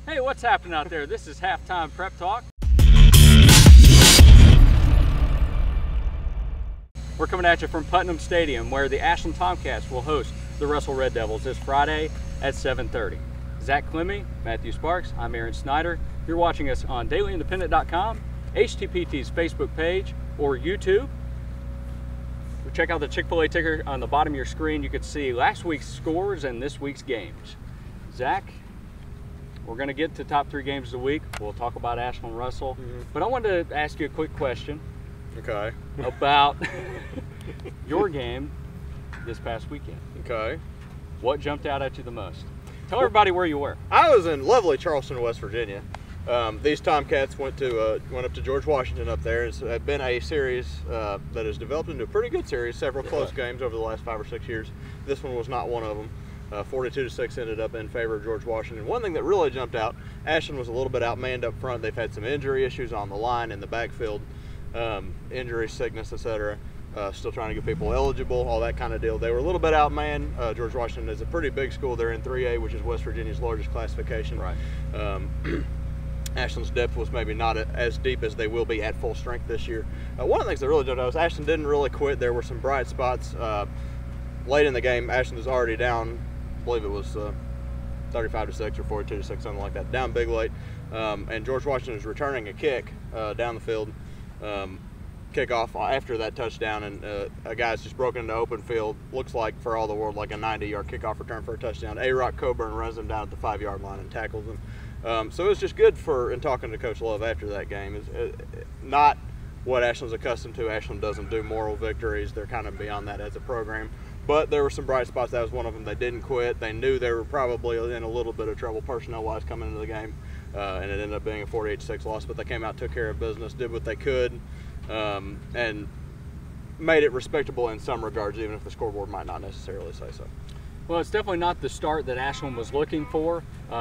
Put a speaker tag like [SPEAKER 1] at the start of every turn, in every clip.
[SPEAKER 1] Hey, what's happening out there? This is Halftime Prep Talk. We're coming at you from Putnam Stadium, where the Ashland Tomcats will host the Russell Red Devils this Friday at 7:30. Zack Klemme, Matt Sparks, I'm Aaron Snyder. You're watching us on dailyindependent.com, HTPT's Facebook page, or YouTube. Check out the Chick-fil-A ticker on the bottom of your screen. You can see last week's scores and this week's games. Zack, we're going to get to top 3 games of the week. We'll talk about Ashland Russell. But I wanted to ask you a quick question.
[SPEAKER 2] Okay.
[SPEAKER 1] About your game this past weekend.
[SPEAKER 2] Okay.
[SPEAKER 1] What jumped out at you the most? Tell everybody where you were.
[SPEAKER 2] I was in lovely Charleston, West Virginia. These Tomcats went up to George Washington up there. It's been a series that has developed into a pretty good series. Several close games over the last 5 or 6 years. This one was not one of them. 42-6 ended up in favor of George Washington. One thing that really jumped out, Ashland was a little bit outmanned up front. They've had some injury issues on the line in the backfield, injury, sickness, etc. Still trying to get people eligible, all that kind of deal. They were a little bit outmanned. George Washington is a pretty big school. They're in 3A, which is West Virginia's largest classification.
[SPEAKER 1] Right.
[SPEAKER 2] Ashland's depth was maybe not as deep as they will be at full strength this year. One of the things that really jumped out was Ashland didn't really quit. There were some bright spots. Late in the game, Ashland was already down, I believe it was 35-6 or 42-6, something like that, down big late. And George Washington was returning a kick down the field, kickoff after that touchdown, and a guy's just broken into open field. Looks like, for all the world, like a 90-yard kickoff return for a touchdown. A-Rock Coburn runs him down at the 5-yard line and tackles him. So it was just good in talking to Coach Love after that game. It's not what Ashland's accustomed to. Ashland doesn't do moral victories. They're kind of beyond that as a program. But there were some bright spots. That was one of them. They didn't quit. They knew they were probably in a little bit of trouble personnel-wise coming into the game, and it ended up being a 48-6 loss. But they came out, took care of business, did what they could, and made it respectable in some regards, even if the scoreboard might not necessarily say so.
[SPEAKER 1] Well, it's definitely not the start that Ashland was looking for. They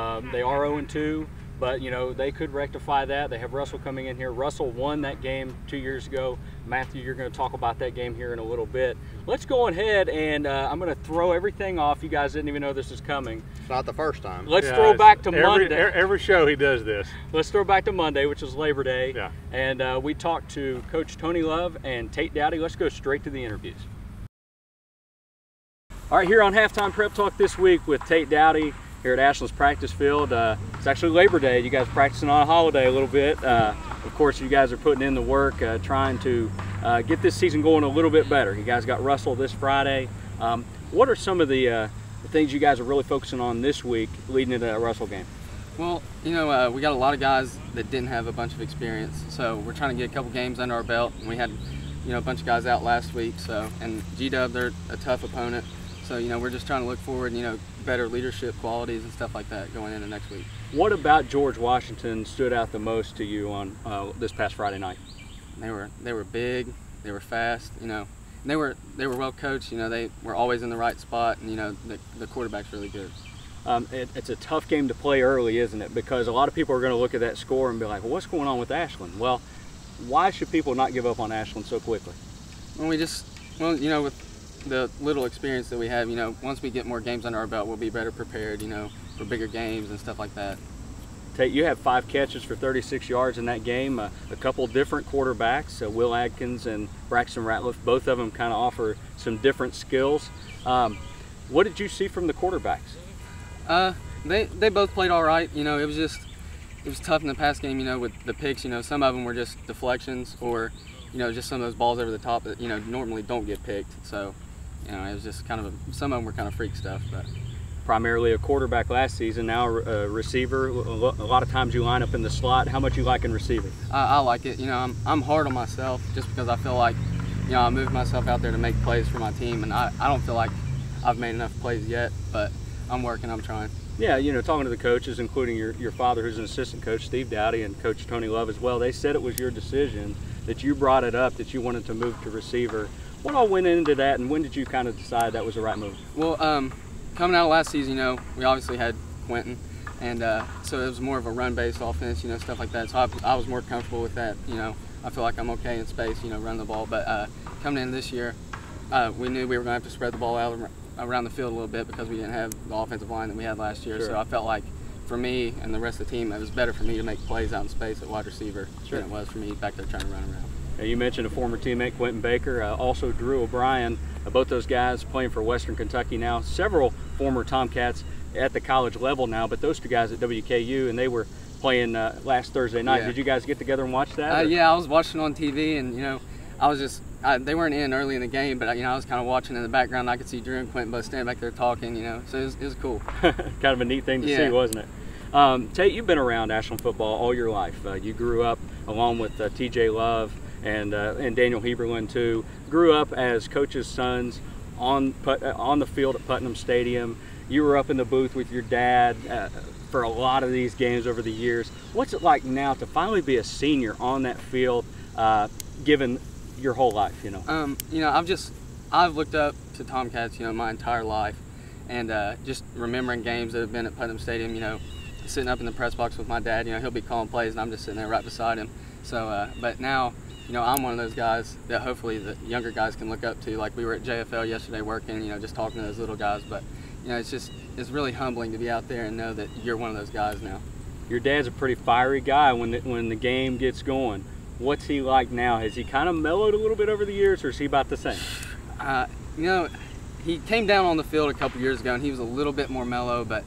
[SPEAKER 1] are 0-2, but you know they could rectify that. They have Russell coming in here. Russell won that game 2 years ago. Matthew, you're going to talk about that game here in a little bit. Let's go ahead and I'm going to throw everything off. You guys didn't even know this is coming.
[SPEAKER 2] It's not the first time.
[SPEAKER 1] Let's throw back to Monday.
[SPEAKER 3] Every show he does this.
[SPEAKER 1] Let's throw back to Monday, which is Labor Day.
[SPEAKER 3] Yeah.
[SPEAKER 1] And we talked to Coach Tony Love and Tate Doughty. Let's go straight to the interviews. All right, here on Halftime Prep Talk this week with Tate Doughty here at Ashland's practice field. It's actually Labor Day. You guys practicing on a holiday a little bit. Of course, you guys are putting in the work, trying to get this season going a little bit better. You guys got Russell this Friday. What are some of the things you guys are really focusing on this week leading into that Russell game?
[SPEAKER 4] Well, you know, we got a lot of guys that didn't have a bunch of experience, so we're trying to get a couple games under our belt. And we had, you know, a bunch of guys out last week, so, and G-Dub, they're a tough opponent. So, you know, we're just trying to look forward, you know, better leadership qualities and stuff like that going into next week.
[SPEAKER 1] What about George Washington stood out the most to you on this past Friday night?
[SPEAKER 4] They were big, they were fast, you know, and they were well coached. You know, they were always in the right spot, and you know, the quarterback's really good.
[SPEAKER 1] It's a tough game to play early, isn't it? Because a lot of people are going to look at that score and be like, well, what's going on with Ashland? Well, why should people not give up on Ashland so quickly?
[SPEAKER 4] Well, you know, with the little experience that we have, you know, once we get more games under our belt, we'll be better prepared, you know, for bigger games and stuff like that.
[SPEAKER 1] Tate, you have 5 catches for 36 yards in that game. A couple different quarterbacks, Will Adkins and Braxton Ratliff, both of them kind of offer some different skills. What did you see from the quarterbacks?
[SPEAKER 4] They both played all right. You know, it was tough in the pass game, you know, with the picks. You know, some of them were just deflections or, you know, just some of those balls over the top that, you know, normally don't get picked. So, you know, it was just kind of some of them were kind of freak stuff. But
[SPEAKER 1] primarily a quarterback last season, now a receiver. A lot of times you line up in the slot. How much you like in receiving?
[SPEAKER 4] I like it. You know, I'm hard on myself just because I feel like, you know, I moved myself out there to make plays for my team, and I don't feel like I've made enough plays yet, but I'm working, I'm trying.
[SPEAKER 1] Yeah, you know, talking to the coaches, including your father, who's an assistant coach, Steve Doughty, and Coach Tony Love as well, they said it was your decision, that you brought it up, that you wanted to move to receiver. What all went into that, and when did you kind of decide that was the right move?
[SPEAKER 4] Well, coming out of last season, you know, we obviously had Quentin, and so it was more of a run-based offense, you know, stuff like that. So I was more comfortable with that, you know. I feel like I'm okay in space, you know, running the ball. But coming in this year, we knew we were going to have to spread the ball out around the field a little bit because we didn't have the offensive line that we had last year.
[SPEAKER 1] Sure.
[SPEAKER 4] So I felt like for me and the rest of the team, it was better for me to make plays out in space at wide receiver
[SPEAKER 1] Sure.
[SPEAKER 4] than it was for me back there trying to run around.
[SPEAKER 1] You mentioned a former teammate, Quentin Baker, also Drew O'Brien. Both those guys playing for Western Kentucky now. Several former Tomcats at the college level now, but those two guys at WKU, and they were playing last Thursday night.
[SPEAKER 4] Yeah.
[SPEAKER 1] Did you guys get together and watch that?
[SPEAKER 4] Yeah, I was watching on TV, and I was just they weren't in early in the game, but I was kind of watching in the background. I could see Drew and Quentin both standing back there talking, so it was cool.
[SPEAKER 1] Kind of a neat thing to see, wasn't it? Tate, you've been around Ashland football all your life. You grew up along with TJ Love and Daniel Heberlin too. Grew up as coaches' sons on the field at Putnam Stadium. You were up in the booth with your dad for a lot of these games over the years. What's it like now to finally be a senior on that field, given your whole life? I've looked up to Tomcats, my entire life, and just remembering games that have been at Putnam Stadium, sitting up in the press box with my dad, he'll be calling plays and I'm just sitting there right beside him. So, but now, I'm one of those guys that hopefully the younger guys can look up to. Like we were at JFL yesterday working, just talking to those little guys. But, it's really humbling to be out there and know that you're one of those guys now. Your dad's a pretty fiery guy when the game gets going. What's he like now? Has he kind of mellowed a little bit over the years, or is he about the same?
[SPEAKER 4] He came down on the field a couple years ago and he was a little bit more mellow, but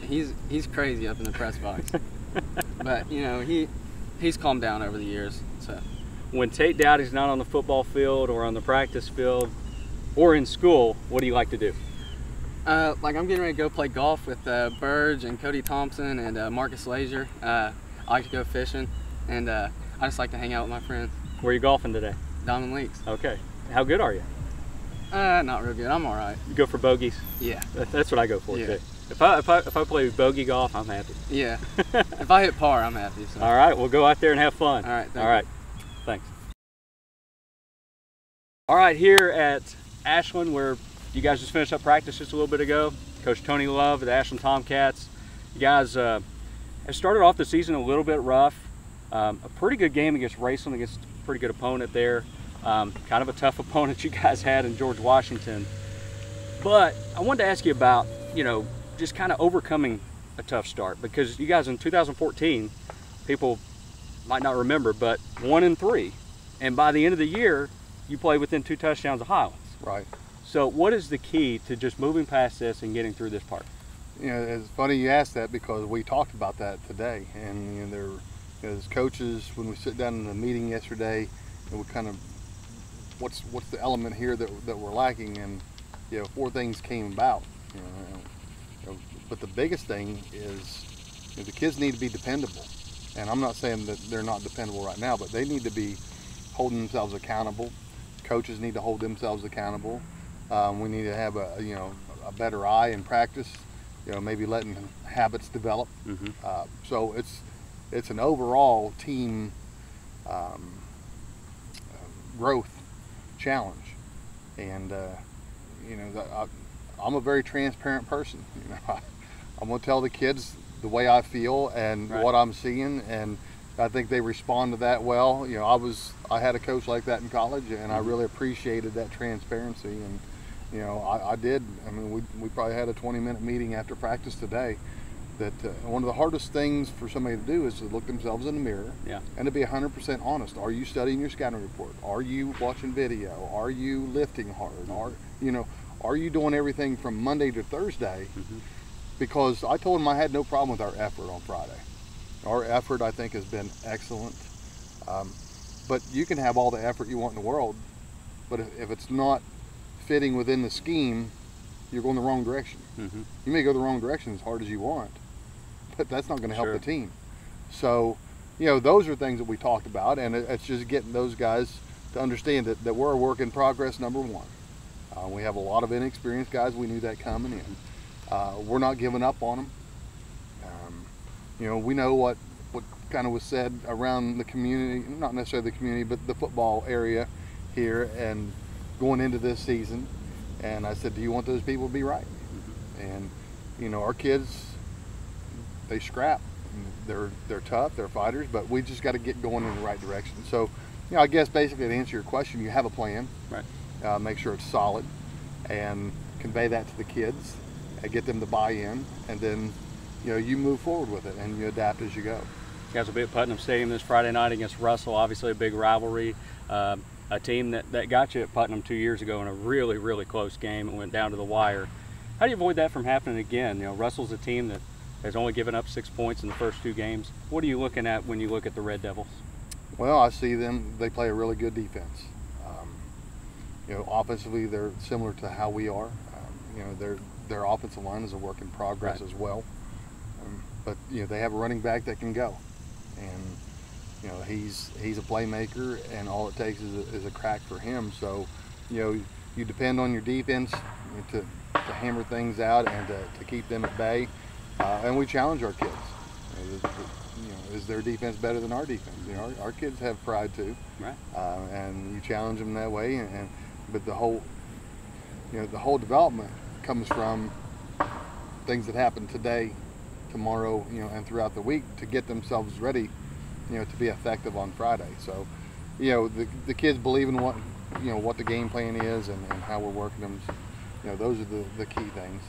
[SPEAKER 4] he's crazy up in the press box. But he's calmed down over the years. So
[SPEAKER 1] when Tate Doughty's not on the football field or on the practice field or in school, what do you like to do?
[SPEAKER 4] Like I'm getting ready to go play golf with Burge and Cody Thompson and Marcus Lazier. I like to go fishing, and I just like to hang out with my friends.
[SPEAKER 1] Where are you golfing today?
[SPEAKER 4] Diamond Leagues.
[SPEAKER 1] Okay. How good are you?
[SPEAKER 4] Not real good. I'm all right.
[SPEAKER 1] You go for bogeys?
[SPEAKER 4] Yeah.
[SPEAKER 1] That's what I go for too. If I play bogey golf, I'm happy.
[SPEAKER 4] Yeah. If I hit par, I'm happy. So.
[SPEAKER 1] All right. We'll go out there and have fun.
[SPEAKER 4] All right.
[SPEAKER 1] All right. Thanks. All right. Here at Ashland, where you guys just finished up practice just a little bit ago. Coach Tony Love of the Ashland Tomcats. You guys have started off the season a little bit rough. A pretty good game against Graceland, against a pretty good opponent there. Kind of a tough opponent you guys had in George Washington. But I wanted to ask you about, just kind of overcoming a tough start, because you guys in 2014, people might not remember, but 1-3. And by the end of the year, you played within 2 touchdowns of Highlands.
[SPEAKER 3] Right.
[SPEAKER 1] So what is the key to just moving past this and getting through this part?
[SPEAKER 3] It's funny you asked that, because we talked about that today. And as coaches, when we sit down in the meeting yesterday, and we kind of, what's the element here that we're lacking? And 4 things came about. But the biggest thing is the kids need to be dependable. And I'm not saying that they're not dependable right now, but they need to be holding themselves accountable. Coaches need to hold themselves accountable. We need to have a better eye in practice. Maybe letting habits develop.
[SPEAKER 1] Mm-hmm.
[SPEAKER 3] So it's an overall team growth challenge. And I'm a very transparent person. I'm going to tell the kids the way I feel and what I'm seeing, and I think they respond to that well. I had a coach like that in college, and I really appreciated that transparency. And I did. I mean, we probably had a 20-minute meeting after practice today. That one of the hardest things for somebody to do is to look themselves in the mirror and to be 100% honest. Are you studying your scouting report? Are you watching video? Are you lifting hard? Are you doing everything from Monday to Thursday?
[SPEAKER 1] Mm-hmm.
[SPEAKER 3] Because I told them I had no problem with our effort on Friday. Our effort, I think, has been excellent. But you can have all the effort you want in the world, but if it's not fitting within the scheme, you're going the wrong direction.
[SPEAKER 1] Mm-hmm.
[SPEAKER 3] You may go the wrong direction as hard as you want, but that's not going to help the team. So, those are things that we talked about, and it's just getting those guys to understand that we're a work in progress, number one. We have a lot of inexperienced guys. We knew that coming in. We're not giving up on them. We know what kind of was said around the community, not necessarily the community, but the football area here and going into this season. And I said, do you want those people to be right? And, our kids, they scrap. They're tough, they're fighters, but we just got to get going in the right direction. So, I guess basically to answer your question, you have a plan.
[SPEAKER 1] Right.
[SPEAKER 3] Make sure it's solid and convey that to the kids and get them to buy in. And then, you move forward with it and you adapt as you go.
[SPEAKER 1] You guys will be at Putnam Stadium this Friday night against Russell. Obviously a big rivalry. A team that got you at Putnam 2 years ago in a really, really close game. It went down to the wire. How do you avoid that from happening again? Russell's a team that has only given up 6 points in the first 2 games. What are you looking at when you look at the Red Devils?
[SPEAKER 3] Well, I see they play a really good defense. Offensively, they're similar to how we are. Their offensive line is a work in progress as well. But they have a running back that can go, and he's a playmaker, and all it takes is a crack for him. So you depend on your defense to hammer things out and to keep them at bay, and we challenge our kids. Is their defense better than our defense? Our kids have pride too,
[SPEAKER 1] right?
[SPEAKER 3] And you challenge them that way, but the whole development comes from things that happen today, tomorrow, and throughout the week to get themselves ready, to be effective on Friday. So, the kids believe in what the game plan is and how we're working them. Those are the key things.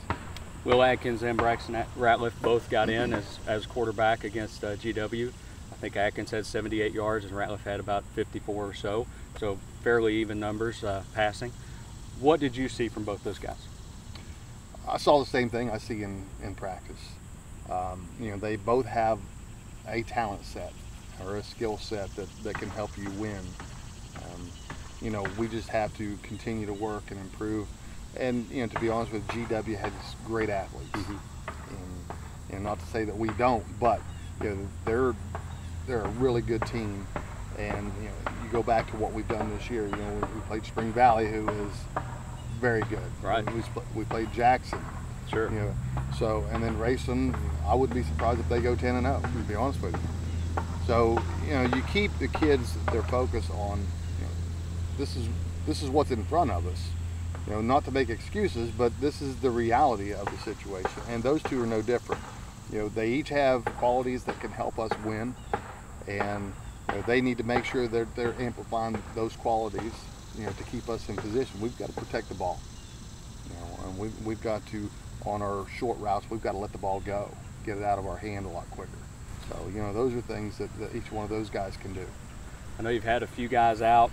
[SPEAKER 1] Will Atkins and Braxton Ratliff both got in as quarterback against GW. I think Atkins had 78 yards and Ratliff had about 54 or so. So fairly even numbers passing. What did you see from both those guys?
[SPEAKER 3] I saw the same thing I see in practice. They both have a talent set or a skill set that can help you win. We just have to continue to work and improve. And to be honest with you, GW has great athletes. And not to say that we don't, but they're a really good team. And you go back to what we've done this year. We played Spring Valley, who is very good.
[SPEAKER 1] Right.
[SPEAKER 3] We played Jackson.
[SPEAKER 1] Sure.
[SPEAKER 3] So, and then Graceland, I wouldn't be surprised if they go 10-0, to be honest with you. So, you keep the kids their focus on, this is what's in front of us. Not to make excuses, but this is the reality of the situation. And those two are no different. They each have qualities that can help us win, and they need to make sure that they're amplifying those qualities, to keep us in position. We've got to protect the ball. And we've got to, on our short routes, we've got to let the ball go, get it out of our hand a lot quicker. So, those are things that each one of those guys can do.
[SPEAKER 1] I know you've had a few guys out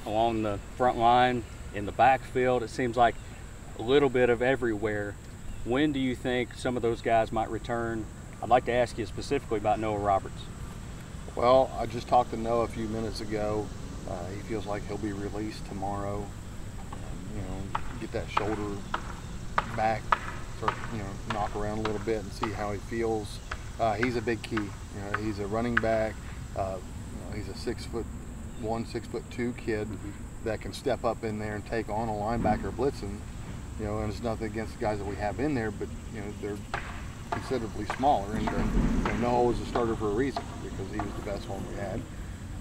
[SPEAKER 1] along the front line, in the backfield. It seems like a little bit of everywhere. When do you think some of those guys might return? I'd like to ask you specifically about Noah Roberts.
[SPEAKER 3] Well, I just talked to Noah a few minutes ago. He feels like he'll be released tomorrow. Get that shoulder back, sort of, knock around a little bit and see how he feels. He's a big key. He's a running back. He's a 6'1", 6'2" kid that can step up in there and take on a linebacker blitzing. And it's nothing against the guys that we have in there, but they're considerably smaller. And Noah was a starter for a reason, because he was the best one we had.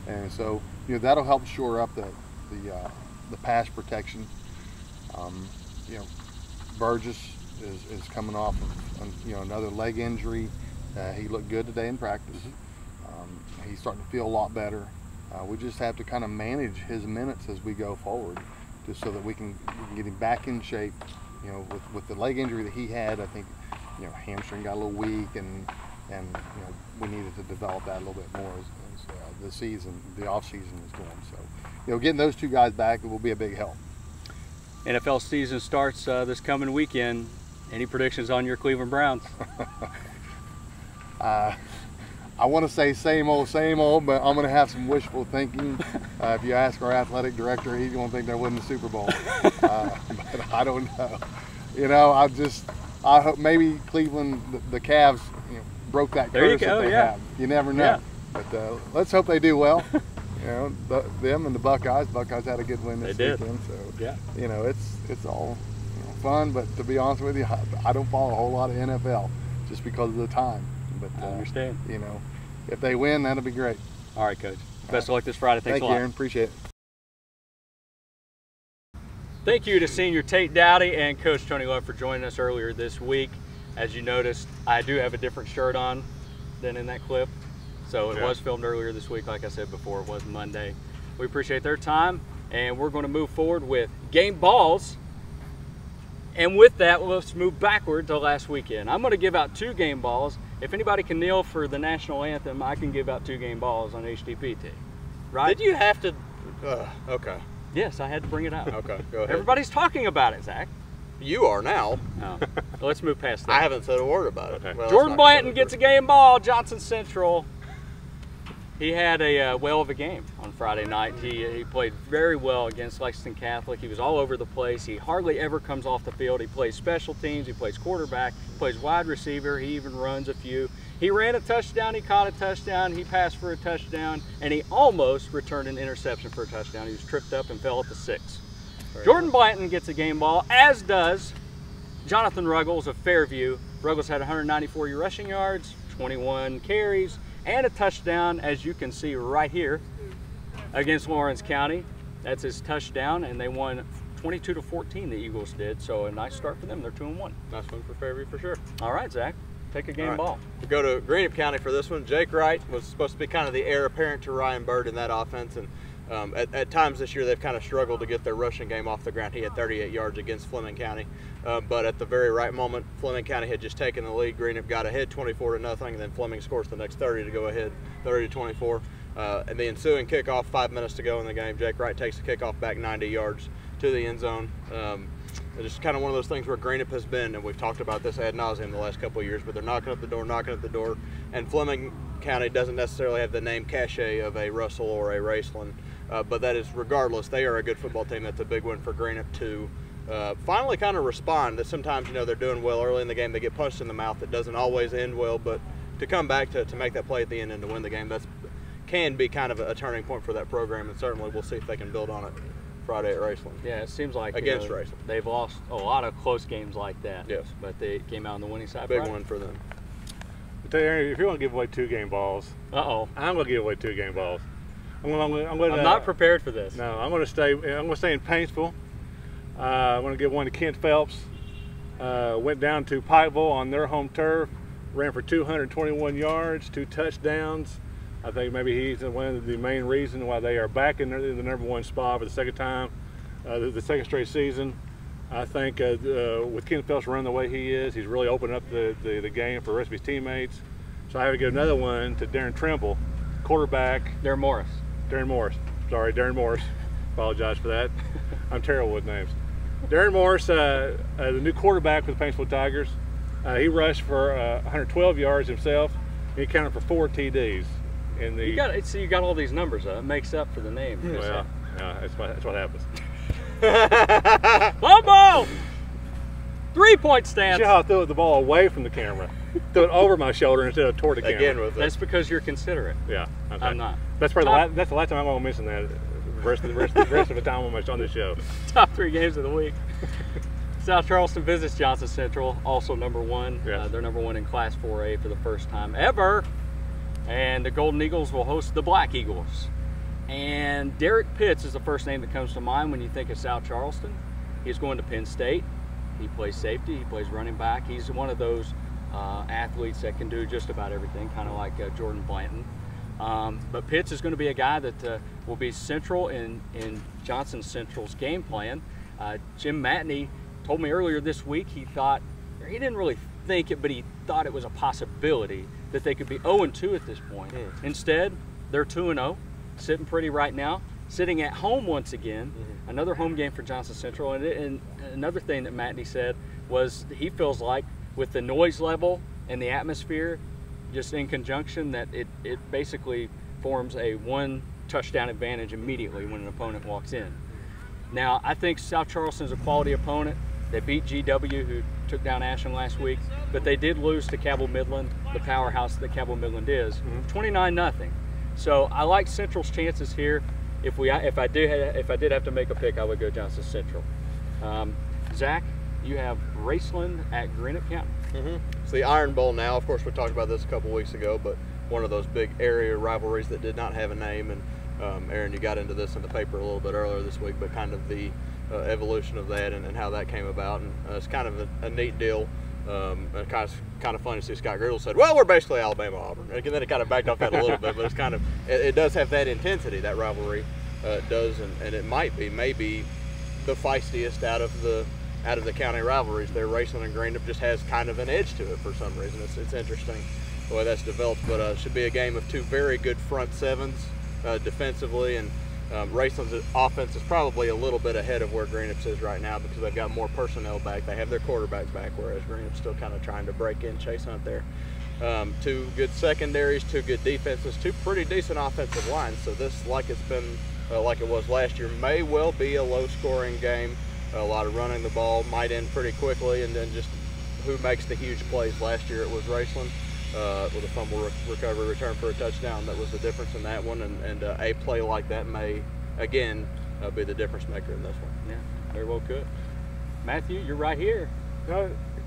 [SPEAKER 3] And so that'll help shore up the pass protection. Burgess is coming off of another leg injury. He looked good today in practice. He's starting to feel a lot better. We just have to kind of manage his minutes as we go forward, just so that we can get him back in shape. With the leg injury that he had, I think hamstring got a little weak, and we needed to develop that a little bit more as the off season is going. So getting those two guys back will be a big help.
[SPEAKER 1] NFL season starts this coming weekend. Any predictions on your Cleveland Browns?
[SPEAKER 3] I want to say same old, but I'm going to have some wishful thinking. If you ask our athletic director, he's going to think they're winning the Super Bowl. But I don't know. I hope maybe Cleveland, the Cavs, broke that curse that they have. You never know. Yeah. But let's hope they do well. Them and the Buckeyes. Buckeyes had a good win this weekend. So
[SPEAKER 1] yeah.
[SPEAKER 3] It's all fun. But to be honest with you, I don't follow a whole lot of NFL just because of the time. But
[SPEAKER 1] I understand.
[SPEAKER 3] If they win, that'll be great.
[SPEAKER 1] All right, Coach. Best of luck this Friday. Thanks a lot.
[SPEAKER 3] Thank you, Aaron. Appreciate it.
[SPEAKER 1] Thank you to senior Tate Doughty and Coach Tony Love for joining us earlier this week. As you noticed, I do have a different shirt on than in that clip. So it was filmed earlier this week. Like I said before, it was Monday. We appreciate their time, and we're going to move forward with game balls And with that, let's move backward to last weekend. I'm going to give out 2 game balls. If anybody can kneel for the national anthem, I can give out 2 game balls on HTPT. Right?
[SPEAKER 2] Did you have to? Okay.
[SPEAKER 1] Yes, I had to bring it up.
[SPEAKER 2] Okay, go ahead.
[SPEAKER 1] Everybody's talking about it, Zach.
[SPEAKER 2] You are now.
[SPEAKER 1] Oh. Let's move past that.
[SPEAKER 2] I haven't said a word about it.
[SPEAKER 3] Okay.
[SPEAKER 2] Well,
[SPEAKER 1] Geordan Blanton gets a game ball. Johnson Central. He had a whale of a game on Friday night. He played very well against Lexington Catholic. He was all over the place. He hardly ever comes off the field. He plays special teams. He plays quarterback. He plays wide receiver. He even runs a few. He ran a touchdown. He caught a touchdown. He passed for a touchdown. And he almost returned an interception for a touchdown. He was tripped up and fell at the 6. Geordan Blanton gets a game ball, as does Jonathan Ruggles of Fairview. Ruggles had 194 rushing yards, 21 carries, and a touchdown, as you can see right here, against Lawrence County. That's his touchdown, and they won 22-14, the Eagles did. So a nice start for them. They're 2-1.
[SPEAKER 2] Nice one for Fairview for sure.
[SPEAKER 1] All right, Zach, take a game ball.
[SPEAKER 2] We go to Greenup County for this one. Jake Wright was supposed to be kind of the heir apparent to Ryan Bird in that offense, and at times this year they've kind of struggled to get their rushing game off the ground. He had 38 yards against Fleming County, but at the very right moment, Fleming County had just taken the lead. Greenup got ahead 24-0, and then Fleming scores the next 30 to go ahead, 30-24. And the ensuing kickoff, 5 minutes to go in the game, Jake Wright takes the kickoff back 90 yards to the end zone. It's just kind of one of those things where Greenup has been, and we've talked about this ad nauseum the last couple of years, but they're knocking at the door, and Fleming County doesn't necessarily have the name cachet of a Russell or a Graceland, but that is regardless, they are a good football team. That's a big win for Greenup to finally kind of respond. That sometimes, you know, they're doing well early in the game, they get punched in the mouth. It doesn't always end well, but to come back to make that play at the end and to win the game, that's can be kind of a turning point for that program, and certainly we'll see if they can build on it Friday at Graceland.
[SPEAKER 1] Yeah, it seems like
[SPEAKER 2] against Graceland.
[SPEAKER 1] They've lost a lot of close games like that.
[SPEAKER 2] Yes.
[SPEAKER 1] But they came out on the winning side.
[SPEAKER 2] Big one for them.
[SPEAKER 5] I tell you, Aaron, if you want to give away 2 game balls,
[SPEAKER 1] I'm
[SPEAKER 5] going to give away 2 game balls. I'm
[SPEAKER 1] not prepared for this.
[SPEAKER 5] No, I'm going to stay in Paintsville. I'm going to give one to Kent Phelps. Went down to Pikeville on their home turf, ran for 221 yards, 2 touchdowns. I think maybe he's one of the main reasons why they are back in the #1 spot for the second time, the second straight season. I think with Kent Phelps running the way he is, he's really opened up the game for the rest of his teammates. So I have to give another one to Darren Trimble, quarterback.
[SPEAKER 1] Darren Morris.
[SPEAKER 5] Sorry, Darren Morris. Apologize for that. I'm terrible with names. Darren Morris, the new quarterback for the Paintsville Tigers. He rushed for 112 yards himself. He accounted for 4 TDs.
[SPEAKER 1] You got all these numbers. It makes up for the name.
[SPEAKER 5] Well, yeah, that's what happens.
[SPEAKER 1] Fumble! 3-point stance.
[SPEAKER 5] See how I threw the ball away from the camera? Threw it over my shoulder instead of toward the camera.
[SPEAKER 2] Again with it.
[SPEAKER 1] That's because you're considerate.
[SPEAKER 5] Yeah,
[SPEAKER 1] I'm not.
[SPEAKER 5] That's probably that's the last time I'm going to mention that. The rest of the time I'm on this show.
[SPEAKER 1] Top 3 games of the week. South Charleston visits Johnson Central, also #1.
[SPEAKER 5] Yes.
[SPEAKER 1] They're #1 in Class 4A for the first time ever. And the Golden Eagles will host the Black Eagles. And Derek Pitts is the first name that comes to mind when you think of South Charleston. He's going to Penn State. He plays safety. He plays running back. He's one of those athletes that can do just about everything, kind of like Geordan Blanton. But Pitts is going to be a guy that will be central in Johnson Central's game plan. Jim Matney told me earlier this week he didn't really think it, but he thought it was a possibility that they could be 0-2 at this point. Instead, they're 2-0, sitting pretty right now, sitting at home once again. Another home game for Johnson Central. And another thing that Matney said was he feels like with the noise level and the atmosphere, just in conjunction, that it basically forms a 1 touchdown advantage immediately when an opponent walks in. Now, I think South Charleston is a quality opponent. They beat GW, who took down Ashland last week, but they did lose to Cabell Midland, the powerhouse that Cabell Midland is, 29-0. So I like Central's chances here. If I did have to make a pick, I would go Johnson Central. Zach, you have Graceland at Greenup County.
[SPEAKER 2] It's the Iron Bowl now. Of course, we talked about this a couple weeks ago, but one of those big area rivalries that did not have a name. And Aaron, you got into this in the paper a little bit earlier this week, but kind of the evolution of that and how that came about. And it's kind of a neat deal. And kind of funny to see Scott Griddle said, well, we're basically Alabama Auburn. And then it kind of backed off that a little bit, but it's kind of, it does have that intensity, that rivalry does, and it might be maybe the feistiest out of the out of the county rivalries there, Graceland and Greenup just has kind of an edge to it for some reason. It's interesting the way that's developed, but it should be a game of two very good front sevens defensively, and Graceland's offense is probably a little bit ahead of where Greenup's is right now because they've got more personnel back. They have their quarterback back, whereas Greenup's still kind of trying to break in, chase hunt there. Two good secondaries, two good defenses, two pretty decent offensive lines. So this, like it's been, like it was last year, may well be a low-scoring game. A lot of running the ball, might end pretty quickly, and then just who makes the huge plays. Last year it was Graceland with a fumble recovery return for a touchdown. That was the difference in that one, and a play like that may, again, be the difference maker in this one.
[SPEAKER 1] Yeah, very well could. Matthew, you're right here.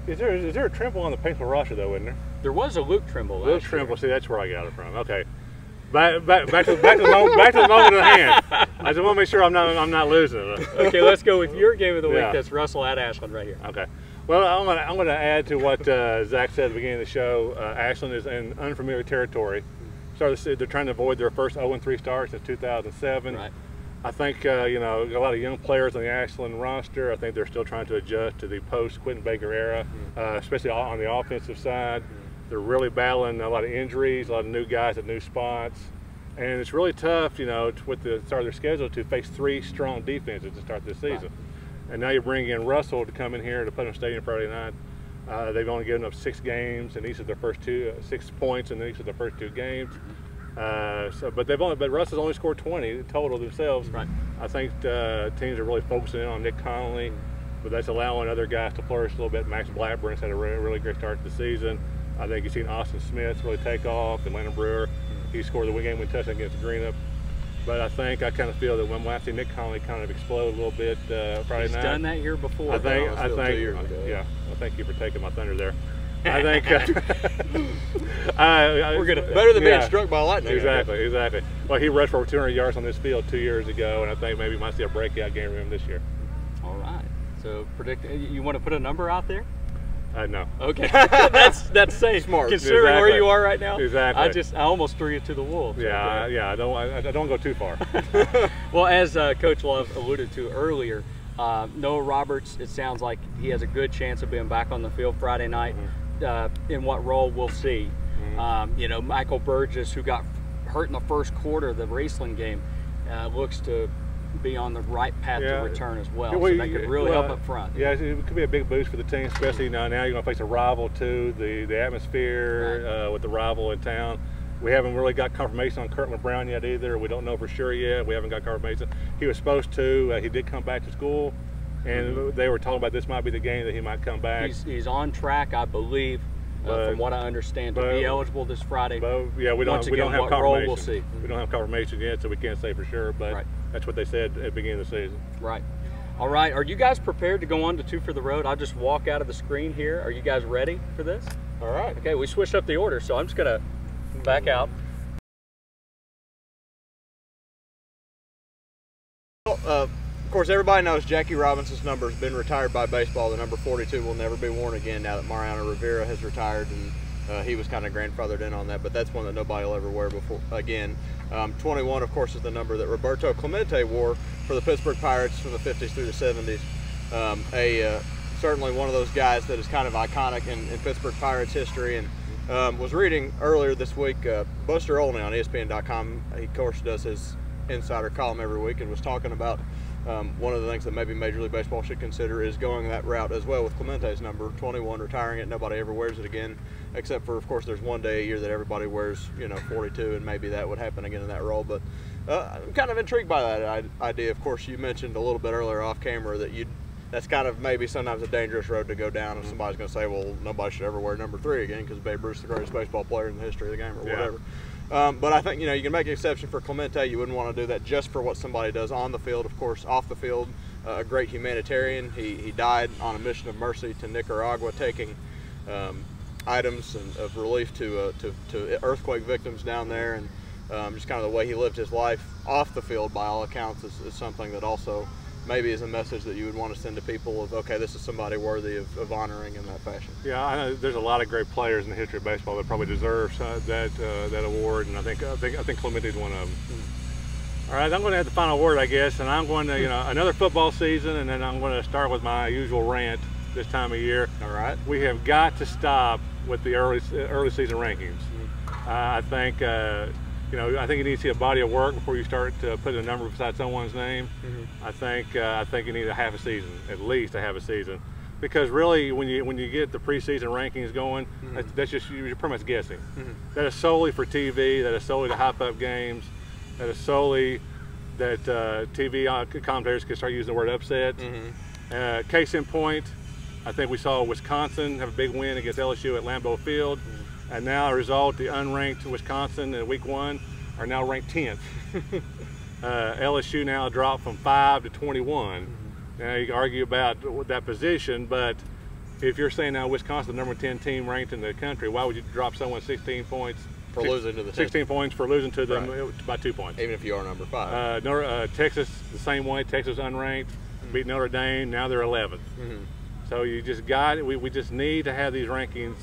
[SPEAKER 5] Is there a Trimble on the Pikeville roster though, isn't there?
[SPEAKER 1] There was a Luke Trimble.
[SPEAKER 5] Luke Trimble, see, that's where I got it from. Okay. Back to the moment at hand. I just want to make sure I'm not losing it.
[SPEAKER 1] Okay, let's go with your game of the week. Yeah. That's Russell at Ashland right here.
[SPEAKER 5] Okay. Well, I'm going to add to what Zach said at the beginning of the show. Ashland is in unfamiliar territory. They're trying to avoid their first 0-3 start since 2007.
[SPEAKER 1] Right.
[SPEAKER 5] I think a lot of young players on the Ashland roster. I think they're still trying to adjust to the post-Quentin Baker era, especially on the offensive side. They're really battling a lot of injuries, a lot of new guys at new spots. And it's really tough, with the start of their schedule to face three strong defenses to start this season. Right. And now you bring in Russell to come in here to Putnam Stadium Friday night. They've only given up 6 games in each of their first 6 points in each of their first 2 games. But Russell's only scored 20 total themselves.
[SPEAKER 1] Right.
[SPEAKER 5] I think teams are really focusing in on Nick Connolly, but that's allowing other guys to flourish a little bit. Max Blackburn's had a really great start to the season. I think you've seen Austin Smith really take off, and Landon Brewer. He scored the game-winning touchdown against Greenup. But I kind of feel that when I see Nick Connolly kind of explode a little bit Friday night.
[SPEAKER 1] He's done that here before.
[SPEAKER 5] I think 2 years ago. Yeah. Well, thank you for taking my thunder there. I think
[SPEAKER 2] we're gonna better than being struck by lightning.
[SPEAKER 5] Exactly. Well, he rushed for 200 yards on this field 2 years ago, and I think maybe we might see a breakout game from him this year.
[SPEAKER 1] All right. So you want to put a number out there?
[SPEAKER 5] No.
[SPEAKER 1] Okay, that's safe.
[SPEAKER 2] Smart.
[SPEAKER 1] Considering where you are right now.
[SPEAKER 5] Exactly.
[SPEAKER 1] I almost threw you to the wolves.
[SPEAKER 5] Yeah, I don't go too far.
[SPEAKER 1] Well, as Coach Love alluded to earlier, Noah Roberts, it sounds like he has a good chance of being back on the field Friday night. In what role, we'll see. Michael Burgess, who got hurt in the first quarter of the Graceland game, looks to be on the right path to return as well. So that could really help up front.
[SPEAKER 5] Yeah, it could be a big boost for the team, especially now you're going to face a rival too. The atmosphere with the rival in town. We haven't really got confirmation on Kirtland Brown yet either. We don't know for sure yet. We haven't got confirmation. He was supposed to. He did come back to school, and they were talking about this might be the game that he might come back.
[SPEAKER 1] He's on track, I believe. From what I understand, to be eligible this Friday.
[SPEAKER 5] We don't have confirmation.
[SPEAKER 1] We'll see.
[SPEAKER 5] We don't have confirmation yet, so we can't say for sure. But that's what they said at the beginning of the season.
[SPEAKER 1] Right. All right. Are you guys prepared to go on to 2 for the Road? I'll just walk out of the screen here. Are you guys ready for this?
[SPEAKER 2] All right.
[SPEAKER 1] Okay. We switched up the order, so I'm just gonna back out.
[SPEAKER 2] Of course, everybody knows Jackie Robinson's number has been retired by baseball. The number 42 will never be worn again now that Mariano Rivera has retired, and he was kind of grandfathered in on that, but that's one that nobody will ever wear before again. 21, of course, is the number that Roberto Clemente wore for the Pittsburgh Pirates from the 50s through the 70s. Certainly one of those guys that is kind of iconic in Pittsburgh Pirates history. And was reading earlier this week, Buster Olney on ESPN.com, he of course does his insider column every week, and was talking about one of the things that maybe Major League Baseball should consider is going that route as well with Clemente's number 21, retiring it. Nobody ever wears it again, except for, of course, there's one day a year that everybody wears, 42, and maybe that would happen again in that role. But I'm kind of intrigued by that idea. Of course, you mentioned a little bit earlier off camera that that's kind of maybe sometimes a dangerous road to go down, and somebody's going to say, well, nobody should ever wear number 3 again because Babe Ruth is the greatest baseball player in the history of the game, or whatever. But I think, you can make an exception for Clemente. You wouldn't want to do that just for what somebody does on the field. Of course, off the field, a great humanitarian. He died on a mission of mercy to Nicaragua, taking items of relief to earthquake victims down there. And just kind of the way he lived his life off the field, by all accounts, is something that also maybe is a message that you would want to send to people of, okay, this is somebody worthy of honoring in that fashion.
[SPEAKER 5] Yeah, I know there's a lot of great players in the history of baseball that probably deserve that award, and I think Clemente's one of them. All right, I'm going to have the final word, I guess, and I'm going to, another football season, and then I'm going to start with my usual rant this time of year.
[SPEAKER 2] All right.
[SPEAKER 5] We have got to stop with the early season rankings. I think, I think you need to see a body of work before you start putting a number beside someone's name. I think you need a half a season, at least a half a season, because really, when you get the preseason rankings going, that's just you're pretty much guessing. That is solely for TV. That is solely to hype up games. That is solely that TV commentators can start using the word upset. Case in point, I think we saw Wisconsin have a big win against LSU at Lambeau Field, and now a result, the unranked Wisconsin in week 1 are now ranked 10th. LSU now dropped from 5 to 21. Now you can argue about that position, but if you're saying now Wisconsin, the number 10 team ranked in the country, why would you drop someone 16 points?
[SPEAKER 2] For losing to the
[SPEAKER 5] 16 points for losing to them by 2 points.
[SPEAKER 2] Even if you are number 5.
[SPEAKER 5] Texas the same way. Texas unranked, beat Notre Dame. Now they're 11th. So you just we just need to have these rankings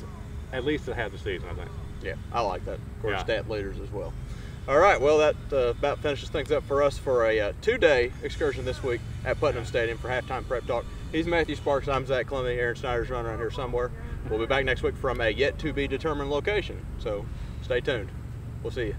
[SPEAKER 5] at least to have the season, I think.
[SPEAKER 2] Yeah, I like that. Of course, stat leaders as well. All right, well, that about finishes things up for us for a 2-day excursion this week at Putnam Stadium for halftime prep talk. He's Matthew Sparks. I'm Zack Klemme. Aaron Snyder's running around here somewhere. We'll be back next week from a yet-to-be-determined location. So stay tuned. We'll see you.